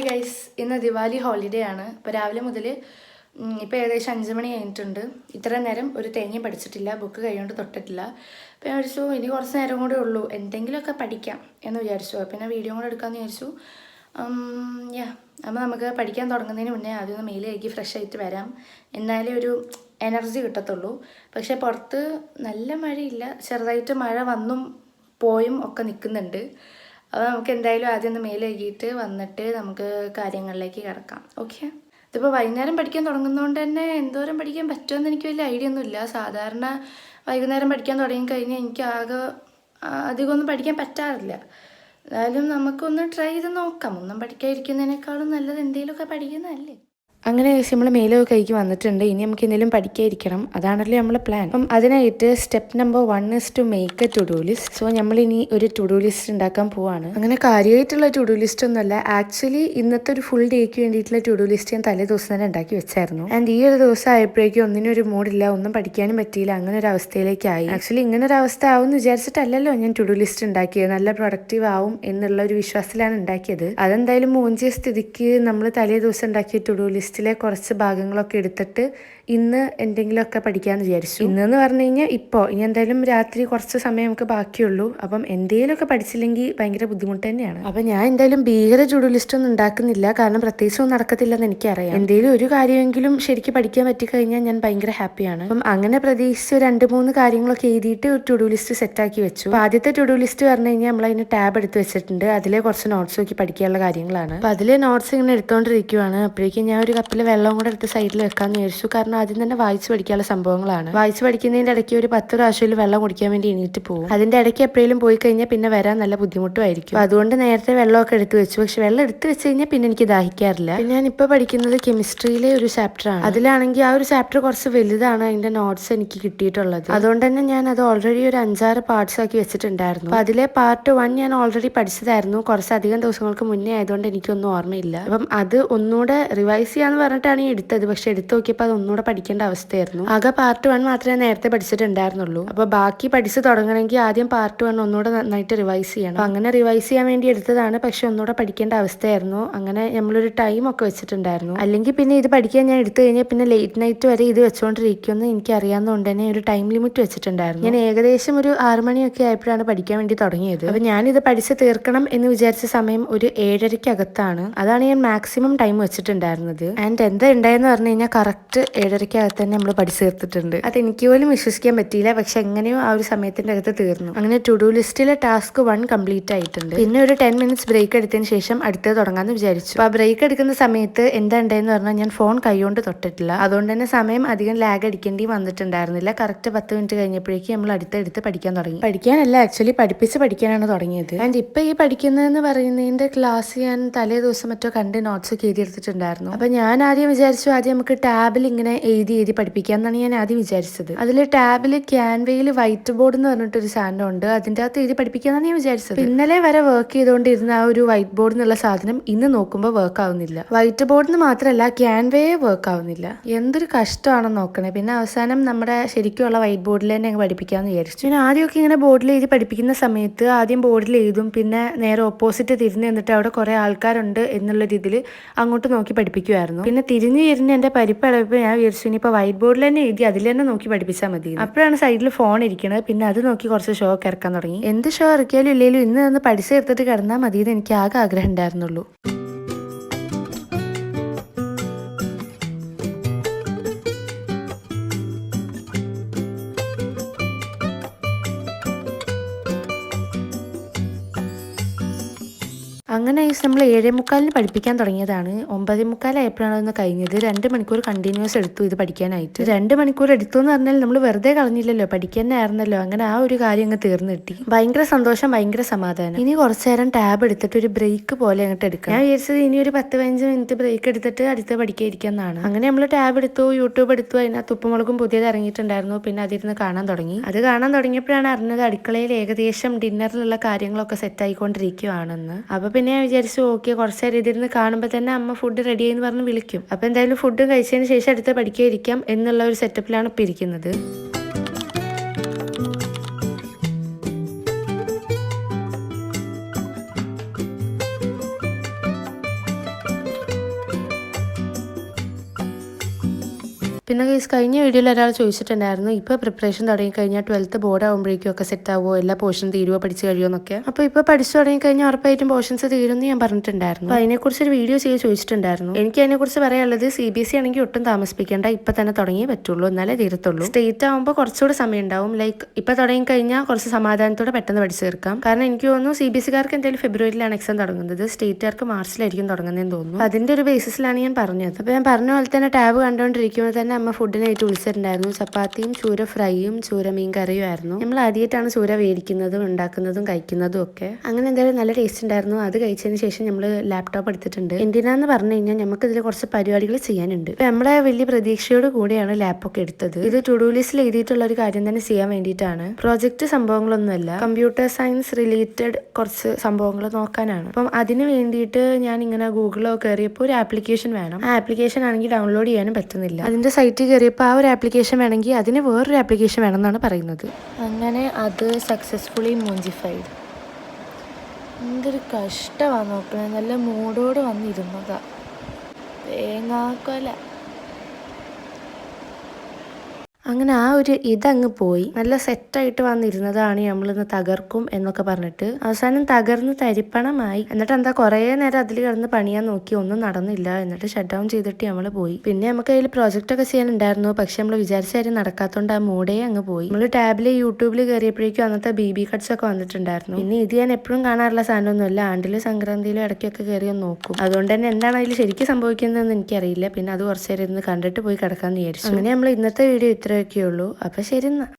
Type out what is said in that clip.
Hi guys, ഇന്ന് Diwali holiday ആണ്. ഇപ്പോൾ രാവിലെ മുതൽ ഇപ്പോൾ ഏകദേശം 5 മണി കഴിഞ്ഞിട്ടുണ്ട്. ഇത്ര നേരം ഒരു തേങ്ങയും പഠിച്ചിട്ടില്ല, ബുക്ക് കൈകൊണ്ട് തൊട്ടിട്ടില്ല. അപ്പോൾ ഞാൻ വിചാരിച്ചു ഇനി കുറച്ച് നേരം കൂടെ ഉള്ളൂ, എന്തെങ്കിലുമൊക്കെ പഠിക്കാം എന്ന് വിചാരിച്ചു. പിന്നെ വീഡിയോ കൂടെ എടുക്കാമെന്ന് വിചാരിച്ചു. അപ്പോൾ നമുക്ക് പഠിക്കാൻ തുടങ്ങുന്നതിന് മുന്നേ ആദ്യം ഒന്ന് മെയിൽ കഴുകി ഫ്രഷ് ആയിട്ട് വരാം, എന്നാലേ ഒരു എനർജി കിട്ടത്തുള്ളൂ. പക്ഷേ പുറത്ത് നല്ല മഴയില്ല, ചെറുതായിട്ട് മഴ വന്നും പോയും ഒക്കെ നിൽക്കുന്നുണ്ട്. അപ്പോൾ നമുക്ക് എന്തായാലും ആദ്യം ഒന്ന് മേൽ കഴുകിയിട്ട് വന്നിട്ട് നമുക്ക് കാര്യങ്ങളിലേക്ക് കിടക്കാം. ഓക്കെ, ഇതിപ്പോൾ വൈകുന്നേരം പഠിക്കാൻ തുടങ്ങുന്നതുകൊണ്ട് തന്നെ എന്തോരം പഠിക്കാൻ പറ്റുമെന്ന് എനിക്ക് വലിയ ഐഡിയ ഒന്നുമില്ല. സാധാരണ വൈകുന്നേരം പഠിക്കാൻ തുടങ്ങിക്കഴിഞ്ഞാൽ എനിക്ക് അധികമൊന്നും പഠിക്കാൻ പറ്റാറില്ല. എന്നാലും നമുക്കൊന്ന് ട്രൈ ചെയ്ത് നോക്കാം. ഒന്നും പഠിക്കാതിരിക്കുന്നതിനേക്കാളും നല്ലത് എന്തെങ്കിലുമൊക്കെ പഠിക്കുന്നതല്ലേ. അങ്ങനെ നമ്മൾ മേലൊക്കെ കൈക്ക് വന്നിട്ടുണ്ട്. ഇനി നമുക്ക് എന്തെങ്കിലും പഠിക്കാതിരിക്കണം, അതാണല്ലോ നമ്മളെ പ്ലാൻ. അപ്പം അതിനായിട്ട് step number 1 is to make a to do list. So നമ്മളിനി ഒരു to do list ഉണ്ടാക്കാൻ പോവാണ്. അങ്ങനെ കാര്യമായിട്ടുള്ള to do list ഒന്നുമല്ല, ആക്ച്വലി ഇന്നത്തെ ഒരു ഫുൾ ഡേക്ക് വേണ്ടിയിട്ടുള്ള to do list ഞാൻ തലേ ദിവസം തന്നെ ഉണ്ടാക്കി വെച്ചായിരുന്നു. ആൻഡ് ഈ ഒരു ദിവസം ആയപ്പോഴേക്കും ഒന്നിനും ഒരു മൂഡില്ല, ഒന്നും പഠിക്കാനും പറ്റിയില്ല, അങ്ങനെ ഒരു അവസ്ഥയിലേക്കായി. ആക്ച്വലി ഇങ്ങനെ ഒരു അവസ്ഥ ആവും എന്ന് വിചാരിച്ചിട്ടല്ലല്ലോ ഞാൻ to do list ഉണ്ടാക്കിയത്. നല്ല പ്രൊഡക്റ്റീവ് ആവും എന്നുള്ള ഒരു വിശ്വാസത്തിലാണ് ഉണ്ടാക്കിയത്. അതെന്തായാലും മൂഞ്ചിയ സ്ഥിതിക്ക് നമ്മൾ തലേ ദിവസം ഉണ്ടാക്കിയ to do list കുറച്ച് ഭാഗങ്ങളൊക്കെ എടുത്തിട്ട് ഇന്ന് എന്തെങ്കിലുമൊക്കെ പഠിക്കാമെന്ന് വിചാരിച്ചു. ഇന്നെന്ന് പറഞ്ഞു കഴിഞ്ഞാൽ ഇനി എന്തായാലും രാത്രി കുറച്ച് സമയം നമുക്ക് ബാക്കിയുള്ളൂ. അപ്പം എന്തെങ്കിലുമൊക്കെ പഠിച്ചില്ലെങ്കിൽ ഭയങ്കര ബുദ്ധിമുട്ട് തന്നെയാണ്. അപ്പം ഞാൻ എന്തായാലും ഭീകര ടു ഡു ലിസ്റ്റ് ഒന്നും ഉണ്ടാക്കുന്നില്ല, കാരണം പ്രത്യേകിച്ചൊന്നും നടക്കത്തില്ലെന്ന് എനിക്കറിയാം. എന്തെങ്കിലും ഒരു കാര്യമെങ്കിലും ശരിക്കും പഠിക്കാൻ പറ്റിക്കഴിഞ്ഞാൽ ഞാൻ ഭയങ്കര ഹാപ്പിയാണ്. അപ്പം അങ്ങനെ പ്രതീക്ഷിച്ച് 2-3 കാര്യങ്ങളൊക്കെ എഴുതിയിട്ട് ഒരു ടു ഡു ലിസ്റ്റ് സെറ്റാക്കി വെച്ചു. അപ്പോൾ ആദ്യത്തെ ടു ഡു ലിസ്റ്റ് പറഞ്ഞു കഴിഞ്ഞാൽ നമ്മൾ അതിന് ടാബ് എടുത്ത് വെച്ചിട്ടുണ്ട്. അതിലെ കുറച്ച് നോട്ട്സ് നോക്കി പഠിക്കാനുള്ള കാര്യങ്ങളാണ്. അപ്പോൾ അതിലെ നോട്ട്സ് ഇങ്ങനെ എടുത്തുകൊണ്ടിരിക്കുകയാണ്. അപ്പോഴേക്കും ഞാൻ ഒരു കപ്പിൽ വെള്ളം കൂടെ എടുത്ത് സൈഡിൽ വെക്കാമെന്ന് വിചാരിച്ചു. കാരണം ആദ്യം തന്നെ വായിച്ച് പഠിക്കാനുള്ള സംഭവങ്ങളാണ്. വായിച്ച് പഠിക്കുന്നതിൻ്റെ ഇടയ്ക്ക് ഒരു 10 പ്രാവശ്യം വെള്ളം കുടിക്കാൻ വേണ്ടി എണീറ്റ് പോകും. അതിൻ്റെ ഇടയ്ക്ക് എപ്പോഴേലും പോയി കഴിഞ്ഞാൽ പിന്നെ വരാൻ നല്ല ബുദ്ധിമുട്ടുമായിരിക്കും. അതുകൊണ്ട് നേരത്തെ വെള്ളമൊക്കെ എടുത്ത് വെച്ചു. പക്ഷെ വെള്ളം എടുത്ത് വെച്ച് കഴിഞ്ഞാൽ പിന്നെ എനിക്ക് ദാഹിക്കാറില്ല. പിന്നെ ഞാൻ ഇപ്പോൾ പഠിക്കുന്നത് കെമിസ്ട്രിയിലെ ഒരു ചാപ്റ്ററാണ്. അതിലാണെങ്കിൽ ആ ഒരു ചാപ്റ്റർ കുറച്ച് വലുതാണ്, അതിൻ്റെ നോട്ട്സ് എനിക്ക് കിട്ടിയിട്ടുള്ളത്. അതുകൊണ്ട് തന്നെ ഞാൻ അത് ഓൾറെഡി ഒരു 5-6 പാർട്സ് ആക്കി വെച്ചിട്ടുണ്ടായിരുന്നു. അപ്പോൾ അതിലെ പാർട്ട് 1 ഞാൻ ഓൾറെഡി പഠിച്ചതായിരുന്നു, കുറച്ചധികം ദിവസങ്ങൾക്ക് മുന്നേ ആയതുകൊണ്ട് എനിക്കൊന്നും ഓർമ്മയില്ല. അപ്പം അത് ഒന്നുകൂടെ റിവൈസ് ചെയ്യാന്ന് പറഞ്ഞിട്ടാണ് ഈ എടുത്തത്. പക്ഷെ എടുത്ത് നോക്കിയപ്പോൾ അത് ഒന്നുകൂടെ പഠിക്കേണ്ട അവസ്ഥയായിരുന്നു. ആകെ പാർട്ട് 1 മാത്രമേ നേരത്തെ പഠിച്ചിട്ടുണ്ടായിരുന്നുള്ളൂ. അപ്പോൾ ബാക്കി പഠിച്ച് തുടങ്ങണമെങ്കിൽ ആദ്യം പാർട്ട് 1 ഒന്നുകൂടെ നന്നായിട്ട് റിവൈസ് ചെയ്യണം. അപ്പോൾ അങ്ങനെ റിവൈസ് ചെയ്യാൻ വേണ്ടി എടുത്തതാണ്. പക്ഷെ ഒന്നുകൂടെ പഠിക്കേണ്ട അവസ്ഥയായിരുന്നു. അങ്ങനെ നമ്മളൊരു ടൈം ഒക്കെ വെച്ചിട്ടുണ്ടായിരുന്നു. അല്ലെങ്കിൽ പിന്നെ ഇത് പഠിക്കാൻ ഞാൻ എടുത്തു കഴിഞ്ഞാൽ പിന്നെ ലേറ്റ് നൈറ്റ് വരെ ഇത് വെച്ചുകൊണ്ടിരിക്കുമെന്ന് എനിക്ക് അറിയാവുന്നതുകൊണ്ട് തന്നെ ഒരു ടൈം ലിമിറ്റ് വെച്ചിട്ടുണ്ടായിരുന്നു. ഞാൻ ഏകദേശം ഒരു 6 മണിയൊക്കെ ആയപ്പോഴാണ് പഠിക്കാൻ വേണ്ടി തുടങ്ങിയത്. അപ്പോൾ ഞാനിത് പഠിച്ച് തീർക്കണം എന്ന് വിചാരിച്ച സമയം ഒരു 7:30-ക്കകത്താണ്. അതാണ് ഞാൻ മാക്സിമം ടൈം വെച്ചിട്ടുണ്ടായിരുന്നത്. ആൻഡ് എന്താ ഉണ്ടായെന്ന് പറഞ്ഞു കഴിഞ്ഞാൽ കറക്റ്റ് 7:30-ക്കകത്ത് തന്നെ നമ്മൾ പഠിച്ചു തീർത്തിട്ടുണ്ട്. അത് എനിക്ക് പോലും വിശ്വസിക്കാൻ പറ്റിയില്ല. പക്ഷെ എങ്ങനെയോ ആ ഒരു സമയത്തിന്റെ അകത്ത് തീർന്നു. അങ്ങനെ ടു ഡു ലിസ്റ്റിലെ ടാസ്ക് 1 കംപ്ലീറ്റ് ആയിട്ടുണ്ട്. പിന്നെ ഒരു 10 മിനിറ്റ്സ് ബ്രേക്ക് എടുത്തതിന് ശേഷം അടുത്തത് തുടങ്ങാമെന്ന് വിചാരിച്ചു. അപ്പോൾ ആ ബ്രേക്ക് എടുക്കുന്ന സമയത്ത് എന്താ ഉണ്ടായെന്ന് പറഞ്ഞാൽ ഞാൻ ഫോൺ കൈകൊണ്ട് തൊട്ടിട്ടില്ല. അതുകൊണ്ട് തന്നെ സമയം അധികം ലാഗ് അടിക്കേണ്ടി വന്നിട്ടുണ്ടായിരുന്നില്ല. കറക്റ്റ് 10 മിനിറ്റ് കഴിഞ്ഞപ്പോഴേക്കും നമ്മൾ അടുത്തെടുത്ത് പഠിക്കാൻ തുടങ്ങി. പഠിക്കാനല്ല, ആക്ച്വലി പഠിക്കാനാണ് തുടങ്ങിയത്. ആൻഡ് ഇപ്പം ഈ പഠിക്കുന്നതെന്ന് പറയുന്നതിന്റെ ക്ലാസ് ഞാൻ തലേ ദിവസം മറ്റോ കണ്ട് നോട്ട്സ് ഒക്കെ എഴുതിയെടുത്തിട്ടുണ്ടായിരുന്നു. അപ്പം ഞാൻ ആദ്യം വിചാരിച്ചു നമുക്ക് ടാബിൽ ഇങ്ങനെ എഴുതി പഠിപ്പിക്കാമെന്നാണ് ഞാൻ ആദ്യം വിചാരിച്ചത്. അതിൽ ടാബിൽ ക്യാൻവയിൽ വൈറ്റ് ബോർഡ് എന്ന് പറഞ്ഞിട്ടൊരു സാധനം ഉണ്ട്, അതിൻ്റെ അകത്ത് എഴുതി പഠിപ്പിക്കാമെന്നാണ് ഞാൻ വിചാരിച്ചത്. ഇന്നലെ വരെ വർക്ക് ചെയ്തുകൊണ്ടിരുന്ന ആ ഒരു വൈറ്റ് ബോർഡ് എന്നുള്ള സാധനം ഇന്ന് നോക്കുമ്പോൾ വർക്ക് ആവുന്നില്ല. വൈറ്റ് ബോർഡിന് മാത്രമല്ല ക്യാൻവയെ വർക്ക് ആവുന്നില്ല. എന്തൊരു കഷ്ടമാണെന്ന് നോക്കണേ. പിന്നെ അവസാനം നമ്മുടെ ശരിക്കുള്ള വൈറ്റ് ബോർഡിൽ തന്നെ പഠിപ്പിക്കാമെന്ന് വിചാരിച്ചു. ഞാൻ ആദ്യമൊക്കെ ഇങ്ങനെ ബോർഡിൽ എഴുതി പഠിപ്പിക്കുന്ന സമയത്ത് ആദ്യം ബോർഡിൽ എഴുതും, പിന്നെ നേരെ ഓപ്പോസിറ്റ് തിരിഞ്ഞ് നിന്നിട്ട് അവിടെ കുറേ ആൾക്കാരുണ്ട് എന്നുള്ള രീതിയിൽ അങ്ങോട്ട് നോക്കി പഠിപ്പിക്കുമായിരുന്നു. പിന്നെ തിരിഞ്ഞ് എൻ്റെ പരിപ്പടപ്പോൾ ഞാൻ വിചാരിച്ചു ഇനിയിപ്പോൾ വൈറ്റ് ബോർഡിൽ തന്നെ എഴുതി അതിൽ തന്നെ നോക്കി പഠിപ്പിച്ചാൽ മതി. അപ്പോഴാണ് സൈഡിൽ ഫോൺ ഇരിക്കുന്നത്. പിന്നെ അത് നോക്കി കുറച്ച് ഷോ ഒക്കെ ഇറക്കാൻ തുടങ്ങി. എന്ത് ഷോ ഇറക്കിയാലും ഇല്ലെങ്കിലും ഇന്ന് നിന്ന് പഠിച്ച് തീർത്തിട്ട് കിടന്നാൽ മതി എന്ന് എനിക്ക് ആകെ ആഗ്രഹം ഉണ്ടായിരുന്നുള്ളൂ. അങ്ങനെ നമ്മൾ 7:45 പഠിപ്പിക്കാൻ തുടങ്ങിയതാണ്. 9:45 ആയപ്പോഴാണ് ഒന്ന് കഴിഞ്ഞത്. 2 മണിക്കൂർ കണ്ടിന്യൂസ് എടുത്തു ഇത് പഠിക്കാനായിട്ട്. 2 മണിക്കൂർ എടുത്തു എന്ന് പറഞ്ഞാൽ നമ്മൾ വെറുതെ കളഞ്ഞില്ലല്ലോ, പഠിക്കാൻ തന്നെ ആയിരുന്നല്ലോ. അങ്ങനെ ആ ഒരു കാര്യം അങ്ങ് തീർന്നു കിട്ടി. ഭയങ്കര സന്തോഷം, ഭയങ്കര സമാധാനം. ഇനി കുറച്ചു നേരം ടാബ് എടുത്തിട്ട് ഒരു ബ്രേക്ക് പോലെ അങ്ങോട്ട് എടുക്കാം. ഞാൻ വിചാരിച്ചത് ഇനി ഒരു 10-15 മിനിറ്റ് ബ്രേക്ക് എടുത്തിട്ട് അടുത്ത് പഠിക്കാതിരിക്കാന്നാണ്. അങ്ങനെ നമ്മൾ ടാബ് എടുത്തു, യൂട്യൂബ് എടുത്തു. അതിനകത്ത് ഉപ്പുമുളകും പുതിയത് ഇറങ്ങിയിട്ടുണ്ടായിരുന്നു. പിന്നെ അതിരുന്ന് കാണാൻ തുടങ്ങി. അത് കാണാൻ തുടങ്ങിയപ്പോഴാണ് അറിഞ്ഞത് അടുക്കളയിൽ ഏകദേശം ഡിന്നറിലുള്ള കാര്യങ്ങളൊക്കെ സെറ്റ് ആയിക്കൊണ്ടിരിക്കുകയാണെന്ന്. അപ്പൊ പിന്നെ ഞാൻ വിചാരിച്ചു ഓക്കെ, കുറച്ച് നേരം ഇതിരുന്ന് കാണുമ്പോൾ തന്നെ അമ്മ ഫുഡ് റെഡി ആയെന്ന് പറഞ്ഞ് വിളിക്കും. അപ്പോൾ എന്തായാലും ഫുഡ് കഴിച്ചതിന് ശേഷം അടുത്ത് പഠിക്കാതിരിക്കാം എന്നുള്ള ഒരു സെറ്റപ്പിലാണ് ഇപ്പോൾ ഇരിക്കുന്നത്. പിന്നെ കഴിഞ്ഞ വീഡിയോയിൽ ഒരാൾ ചോദിച്ചിട്ടുണ്ടായിരുന്നു ഇപ്പോൾ പ്രിപ്പറേഷൻ തുടങ്ങി കഴിഞ്ഞാൽ 12th ബോർഡ് ആകുമ്പോഴേക്കും ഒക്കെ സെറ്റ് ആവുമോ, എല്ലാ പോർഷൻ തീരുവോ, പഠിച്ച് കഴിയുമോ എന്നൊക്കെ. അപ്പോൾ ഇപ്പോൾ പഠിച്ചു തുടങ്ങി കഴിഞ്ഞാൽ ഉറപ്പായിട്ടും പോർഷൻസ് തീരുമെന്ന് ഞാൻ പറഞ്ഞിട്ടുണ്ടായിരുന്നു. അപ്പോൾ അതിനെക്കുറിച്ചൊരു വീഡിയോ ചോദിച്ചിട്ടുണ്ടായിരുന്നു. എനിക്ക് അതിനെക്കുറിച്ച് പറയാനുള്ളത് CBSE ആണെങ്കിൽ ഒട്ടും താമസിപ്പിക്കേണ്ട, ഇപ്പം തന്നെ തുടങ്ങിയേ പറ്റുള്ളൂ, എന്നാലേ തീരത്തുള്ളൂ. സ്റ്റേറ്റ് ആകുമ്പോൾ കുറച്ചുകൂടെ സമയം ഉണ്ടാവും. ലൈക്ക് ഇപ്പം തുടങ്ങി കഴിഞ്ഞാൽ കുറച്ച് സമാധാനത്തോടെ പെട്ടെന്ന് പഠിച്ചു തീർക്കാം. കാരണം എനിക്ക് തോന്നുന്നു CBSE-കാർക്ക് എന്തായാലും ഫെബ്രുവരിയിലാണ് എക്സാം തുടങ്ങുന്നത്, സ്റ്റേറ്റുകാർക്ക് മാർച്ചിലായിരിക്കും തുടങ്ങുന്നതെന്ന് തോന്നുന്നു. അതിൻ്റെ ഒരു ബേസിസിലാണ് ഞാൻ പറഞ്ഞത്. അപ്പോൾ ഞാൻ പറഞ്ഞ പോലെ തന്നെ ടാബ് കണ്ടുകൊണ്ടിരിക്കുമ്പോൾ തന്നെ അമ്മ ഫുഡിനായിട്ട് വിളിച്ചിട്ടുണ്ടായിരുന്നു. ചപ്പാത്തിയും ചൂര ഫ്രൈയും ചൂര മീൻ കറിയും ആയിരുന്നു. നമ്മൾ ആദ്യമായിട്ടാണ് ചൂര മേടിക്കുന്നതും ഉണ്ടാക്കുന്നതും കഴിക്കുന്നതും ഒക്കെ. അങ്ങനെ എന്തായാലും നല്ല ടേസ്റ്റ് ഉണ്ടായിരുന്നു. അത് കഴിച്ചതിന് ശേഷം നമ്മൾ ലാപ്ടോപ്പ് എടുത്തിട്ടുണ്ട്. എന്തിനാന്ന് പറഞ്ഞു കഴിഞ്ഞാൽ നമുക്ക് ഇതിൽ കുറച്ച് പരിപാടികൾ ചെയ്യാനുണ്ട്. നമ്മളെ വലിയ പ്രതീക്ഷയോട് കൂടിയാണ് ലാപ്പൊക്കെ എടുത്തത്. ഇത് ടു ഡു ലിസ്റ്റിൽ എഴുതിയിട്ടുള്ള ഒരു കാര്യം തന്നെ ചെയ്യാൻ വേണ്ടിയിട്ടാണ്. പ്രോജക്റ്റ് സംഭവങ്ങളൊന്നുമല്ല, കമ്പ്യൂട്ടർ സയൻസ് റിലേറ്റഡ് കുറച്ച് സംഭവങ്ങൾ നോക്കാനാണ്. അപ്പം അതിന് വേണ്ടിയിട്ട് ഞാൻ ഇങ്ങനെ ഗൂഗിളിലോ കയറിയപ്പോൾ ഒരു ആപ്ലിക്കേഷൻ വേണം. ആ ആപ്ലിക്കേഷൻ ആണെങ്കിൽ ഡൗൺലോഡ് ചെയ്യാനും പറ്റുന്നില്ല. അതിന്റെ സൈറ്റിൽ കയറിയപ്പോൾ ആ ഒരു ആപ്ലിക്കേഷൻ വേണമെങ്കിൽ അതിന് വേറൊരു ആപ്ലിക്കേഷൻ വേണം എന്നാണ് പറയുന്നത്. അങ്ങനെ അത് സക്സസ്ഫുള്ളി മോഞ്ചിഫൈഡ്. എന്തൊരു കഷ്ടമാണ് നോക്കണേ. നല്ല മൂടോട് വന്നിരുന്നതാ. തേങ്ങാക്കൊല. അങ്ങനെ ആ ഒരു ഇതങ്ങ് പോയി. നല്ല സെറ്റായിട്ട് വന്നിരുന്നതാണ് നമ്മളിന്ന് തകർക്കും എന്നൊക്കെ പറഞ്ഞിട്ട്. അവസാനം തകർന്ന് തരിപ്പണമായി. എന്നിട്ട് എന്താ കുറേ നേരം അതിൽ കിടന്ന് പണിയാൻ നോക്കി, ഒന്നും നടന്നില്ല. എന്നിട്ട് ഷട്ട് ഡൗൺ ചെയ്തിട്ട് നമ്മൾ പോയി. പിന്നെ നമുക്ക് അതിൽ പ്രോജക്റ്റ് ഒക്കെ ചെയ്യാനുണ്ടായിരുന്നു. പക്ഷെ നമ്മൾ വിചാരിച്ച കാര്യം നടക്കാത്തതുകൊണ്ട് ആ മൂടേ അങ്ങ് പോയി. നമ്മൾ ടാബില് യൂട്യൂബിൽ കയറിയപ്പോഴേക്കും അന്നത്തെ BB കട്ട്സ് ഒക്കെ വന്നിട്ടുണ്ടായിരുന്നു. പിന്നെ ഇത് ഞാൻ എപ്പോഴും കാണാറുള്ള സാധനമൊന്നുമല്ല, ആണ്ടിലും സംക്രാന്തിയിലും ഇടയ്ക്കൊക്കെ കയറി ഒന്ന് നോക്കും. അതുകൊണ്ട് തന്നെ എന്താണ് അതിൽ ശരിക്കും സംഭവിക്കുന്നതെന്ന് എനിക്കറിയില്ല. പിന്നെ അത് കുറച്ച് നേരം ഇരുന്ന് കണ്ടിട്ട് പോയി കിടക്കാമെന്ന് വിചാരിച്ചു. അങ്ങനെ നമ്മൾ ഇന്നത്തെ വീഡിയോ ഇത്രയൊക്കെയുള്ളൂ. അപ്പം ശരി എന്നാ.